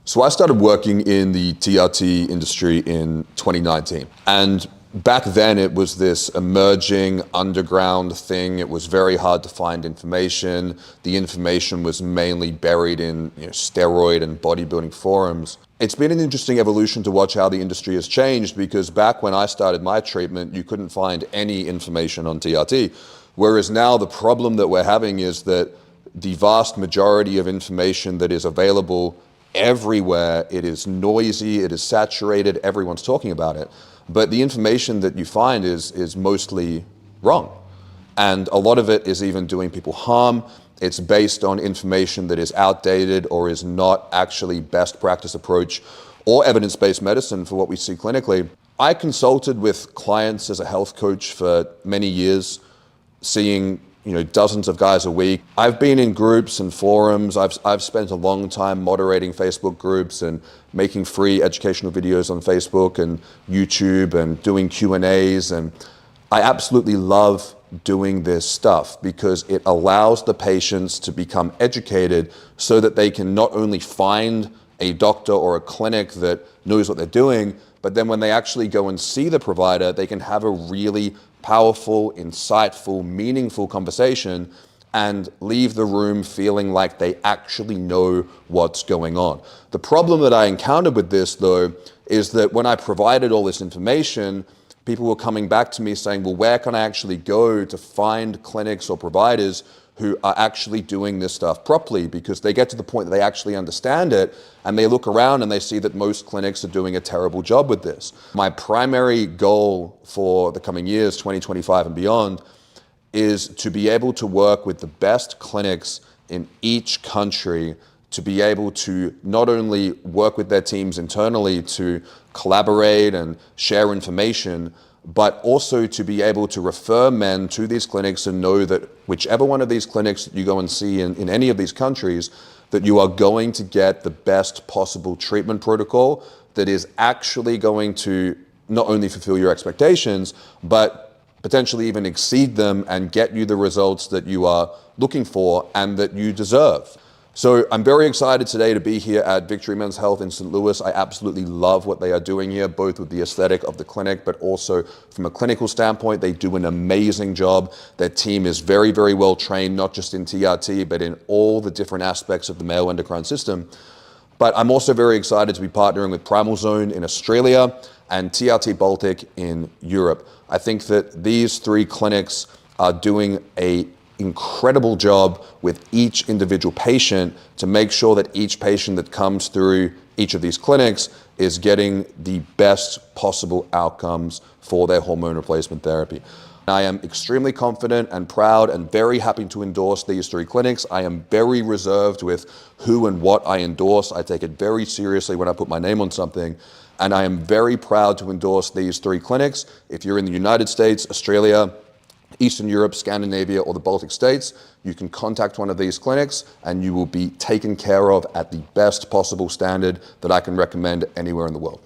So I started working in the TRT industry in 2019. And back then it was this emerging underground thing. It was very hard to find information. The information was mainly buried in steroid and bodybuilding forums. It's been an interesting evolution to watch how the industry has changed, because back when I started my treatment, you couldn't find any information on TRT. Whereas now the problem that we're having is that the vast majority of information that is available everywhere, it is noisy, it is saturated, everyone's talking about it. But the information that you find is mostly wrong. And a lot of it is even doing people harm. It's based on information that is outdated or is not actually best practice approach or evidence-based medicine for what we see clinically. I consulted with clients as a health coach for many years, seeing dozens of guys a week. I've been in groups and forums. I've spent a long time moderating Facebook groups and making free educational videos on Facebook and YouTube and doing Q&As. And I absolutely love doing this stuff because it allows the patients to become educated so that they can not only find a doctor or a clinic that knows what they're doing, but then when they actually go and see the provider, they can have a really powerful, insightful, meaningful conversation and leave the room feeling like they actually know what's going on. The problem that I encountered with this, though, is that when I provided all this information, people were coming back to me saying, well, where can I actually go to find clinics or providers who are actually doing this stuff properly? Because they get to the point that they actually understand it and they look around and they see that most clinics are doing a terrible job with this. My primary goal for the coming years, 2025 and beyond, is to be able to work with the best clinics in each country to be able to not only work with their teams internally to collaborate and share information, but also to be able to refer men to these clinics and know that whichever one of these clinics that you go and see in any of these countries, that you are going to get the best possible treatment protocol that is actually going to not only fulfill your expectations, but potentially even exceed them and get you the results that you are looking for and that you deserve. So I'm very excited today to be here at Victory Men's Health in St. Louis. I absolutely love what they are doing here, both with the aesthetic of the clinic, but also from a clinical standpoint. They do an amazing job. Their team is very, very well trained, not just in TRT, but in all the different aspects of the male endocrine system. But I'm also very excited to be partnering with Primal Zone in Australia and TRT Baltic in Europe. I think that these three clinics are doing an incredible job with each individual patient to make sure that each patient that comes through each of these clinics is getting the best possible outcomes for their hormone replacement therapy. I am extremely confident and proud and very happy to endorse these three clinics. I am very reserved with who and what I endorse. I take it very seriously when I put my name on something. And I am very proud to endorse these three clinics. If you're in the United States, Australia, Eastern Europe, Scandinavia, or the Baltic states, you can contact one of these clinics and you will be taken care of at the best possible standard that I can recommend anywhere in the world.